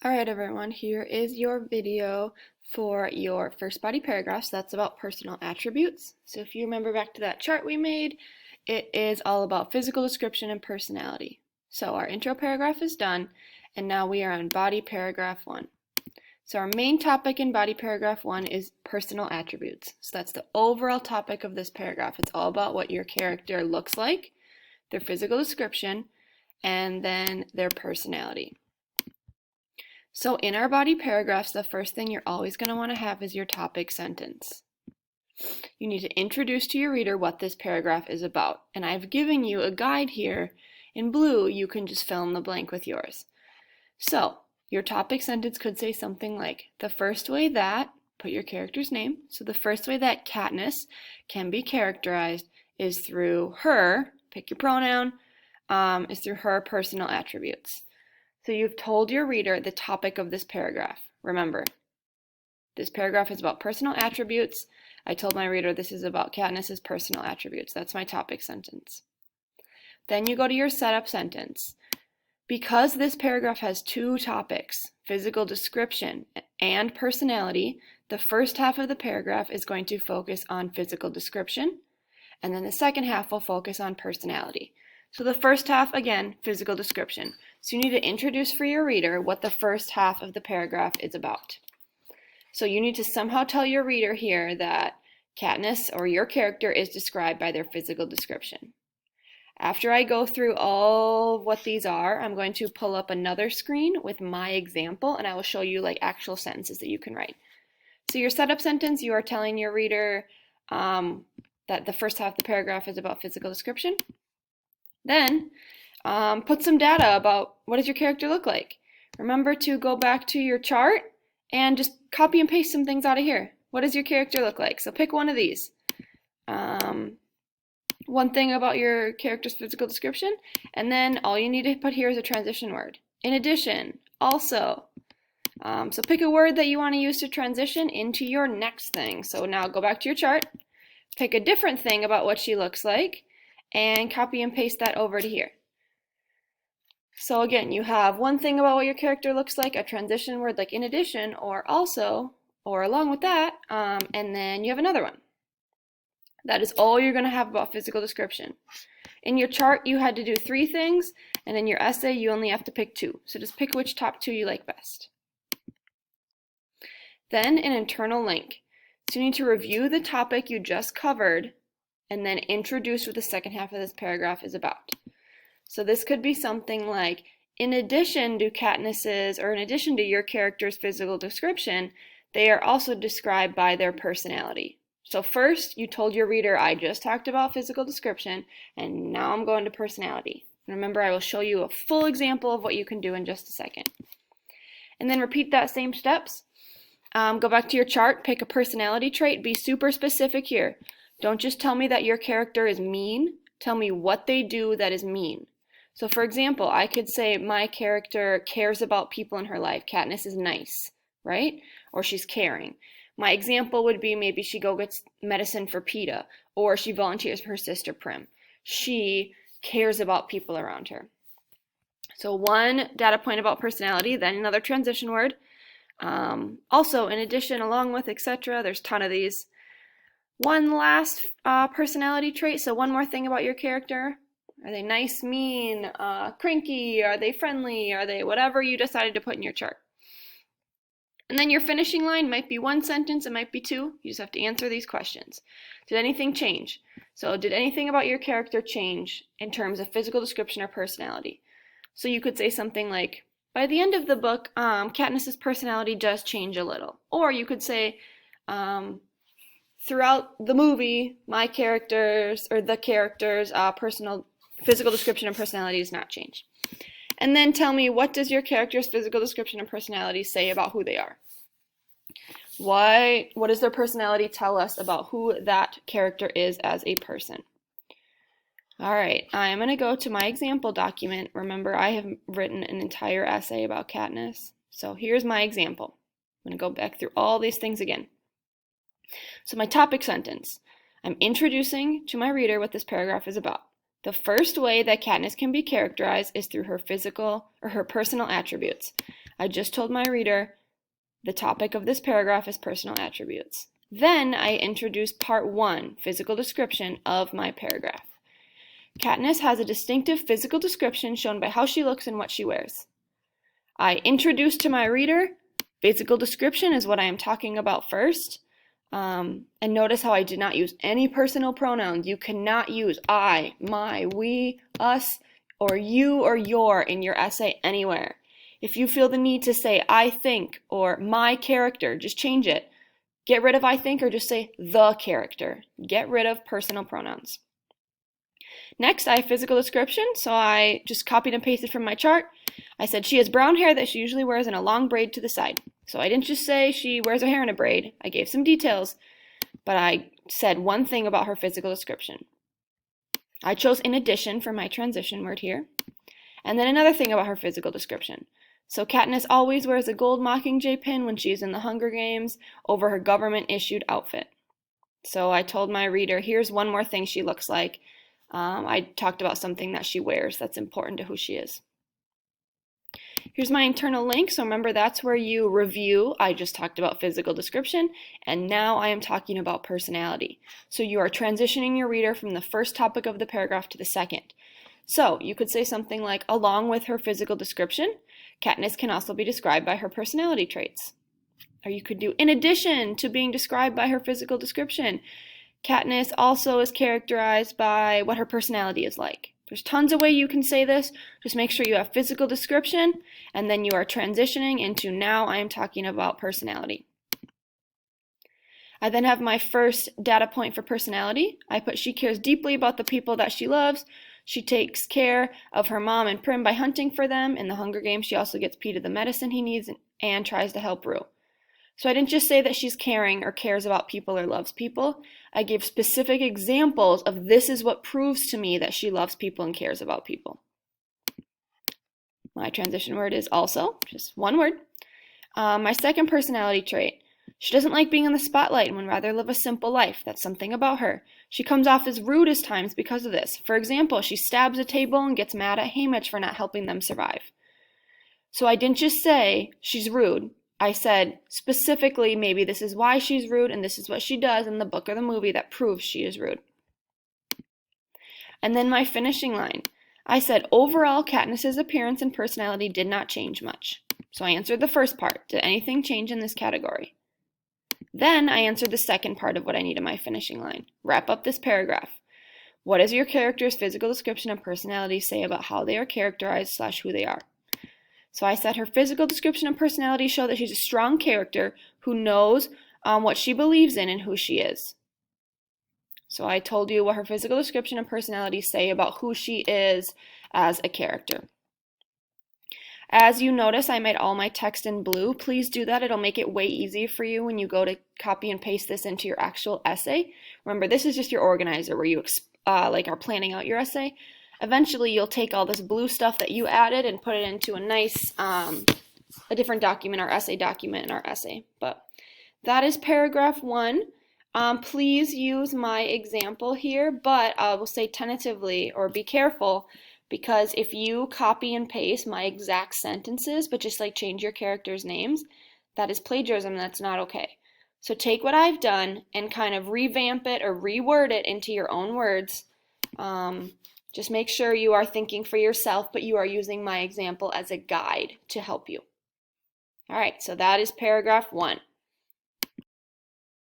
Alright everyone, here is your video for your first body paragraphs. That's about personal attributes. So if you remember back to that chart we made, it is all about physical description and personality. So our intro paragraph is done, and now we are on body paragraph 1. So our main topic in body paragraph 1 is personal attributes. So that's the overall topic of this paragraph. It's all about what your character looks like, their physical description, and then their personality. So in our body paragraphs, the first thing you're always going to want to have is your topic sentence. You need to introduce to your reader what this paragraph is about. And I've given you a guide here in blue. You can just fill in the blank with yours. So your topic sentence could say something like, the first way that, put your character's name, so the first way that Katniss can be characterized is through her, pick your pronoun, is through her personal attributes. So you've told your reader the topic of this paragraph. Remember, this paragraph is about personal attributes. I told my reader this is about Katniss's personal attributes. That's my topic sentence. Then you go to your setup sentence. Because this paragraph has two topics, physical description and personality, the first half of the paragraph is going to focus on physical description, and then the second half will focus on personality. So the first half, again, physical description. So you need to introduce for your reader what the first half of the paragraph is about. So you need to somehow tell your reader here that Katniss, or your character, is described by their physical description. After I go through all what these are, I'm going to pull up another screen with my example, and I will show you like actual sentences that you can write. So your setup sentence, you are telling your reader that the first half of the paragraph is about physical description. Then put some data about what does your character look like. Remember to go back to your chart and just copy and paste some things out of here. What does your character look like? So pick one of these. One thing about your character's physical description, and then all you need to put here is a transition word. In addition, also. So pick a word that you want to use to transition into your next thing. So now go back to your chart, pick a different thing about what she looks like, and copy and paste that over to here. So again, you have one thing about what your character looks like, a transition word like in addition, or also, or along with that, and then you have another one. That is all you're going to have about physical description. In your chart, you had to do 3 things, and in your essay, you only have to pick 2. So just pick which top 2 you like best. Then an internal link. So you need to review the topic you just covered, and then introduce what the second half of this paragraph is about. So this could be something like, in addition to Katniss's, or in addition to your character's physical description, they are also described by their personality. So first, you told your reader, I just talked about physical description, and now I'm going to personality. Remember, I will show you a full example of what you can do in just a second. And then repeat that same steps. Go back to your chart, pick a personality trait, be super specific here. Don't just tell me that your character is mean, tell me what they do that is mean. So for example, I could say my character cares about people in her life. Katniss is nice, right? Or she's caring. My example would be maybe she gets medicine for PETA, or she volunteers for her sister Prim. She cares about people around her. So one data point about personality, then another transition word. Also, in addition, along with, etc., there's a ton of these. One last personality trait, so one more thing about your character. Are they nice, mean, cranky? Are they friendly? Are they whatever you decided to put in your chart? And then your finishing line might be 1 sentence, it might be 2. You just have to answer these questions. Did anything change? So did anything about your character change in terms of physical description or personality? So you could say something like, by the end of the book, Katniss's personality does change a little. Or you could say, throughout the movie, my character's, or the character's physical description and personality does not change. And then tell me, what does your character's physical description and personality say about who they are? What does their personality tell us about who that character is as a person? All right, I'm going to go to my example document. Remember, I have written an entire essay about Katniss. So here's my example. I'm going to go back through all these things again. So my topic sentence. I'm introducing to my reader what this paragraph is about. The first way that Katniss can be characterized is through her physical or her personal attributes. I just told my reader the topic of this paragraph is personal attributes. Then I introduced part 1, physical description of my paragraph. Katniss has a distinctive physical description shown by how she looks and what she wears. I introduced to my reader, physical description is what I am talking about first. And notice how I did not use any personal pronouns. You cannot use I, my, we, us, or you or your in your essay anywhere. If you feel the need to say I think or my character, just change it. Get rid of I think or just say the character. Get rid of personal pronouns. Next, I have physical description, so I just copied and pasted from my chart. I said she has brown hair that she usually wears in a long braid to the side. So I didn't just say she wears her hair in a braid. I gave some details, but I said one thing about her physical description. I chose in addition for my transition word here. And then another thing about her physical description. So Katniss always wears a gold Mockingjay pin when she's in the Hunger Games over her government-issued outfit. So I told my reader, here's one more thing she looks like. I talked about something that she wears that's important to who she is. Here's my internal link. So remember, that's where you review. I just talked about physical description, and now I am talking about personality. So you are transitioning your reader from the first topic of the paragraph to the second. So you could say something like, along with her physical description, Katniss can also be described by her personality traits. Or you could do, in addition to being described by her physical description, Katniss also is characterized by what her personality is like. There's tons of ways you can say this. Just make sure you have physical description, and then you are transitioning into now I am talking about personality. I then have my first data point for personality. I put she cares deeply about the people that she loves. She takes care of her mom and Prim by hunting for them. In the Hunger Games, she also gets Peeta the medicine he needs and tries to help Rue. So I didn't just say that she's caring or cares about people or loves people. I gave specific examples of this is what proves to me that she loves people and cares about people. My transition word is also, just one word. My second personality trait. She doesn't like being in the spotlight and would rather live a simple life. That's something about her. She comes off as rude at times because of this. For example, she stabs a table and gets mad at Haymitch for not helping them survive. So I didn't just say she's rude. I said specifically maybe this is why she's rude and this is what she does in the book or the movie that proves she is rude. And then my finishing line. I said overall Katniss's appearance and personality did not change much. So I answered the first part. Did anything change in this category? Then I answered the second part of what I need in my finishing line. Wrap up this paragraph. What does your character's physical description and personality say about how they are characterized / who they are? So I said her physical description and personality show that she's a strong character who knows what she believes in and who she is. So I told you what her physical description and personality say about who she is as a character. As you notice, I made all my text in blue. Please do that. It'll make it way easier for you when you go to copy and paste this into your actual essay. Remember, this is just your organizer where you are planning out your essay. Eventually, you'll take all this blue stuff that you added and put it into a nice, a different document, our essay document in our essay. But that is paragraph 1. Please use my example here, but I will say tentatively or be careful because if you copy and paste my exact sentences, but just change your characters' names, that is plagiarism. That's not okay. So take what I've done and kind of revamp it or reword it into your own words. Just make sure you are thinking for yourself, but you are using my example as a guide to help you. All right, so that is paragraph 1.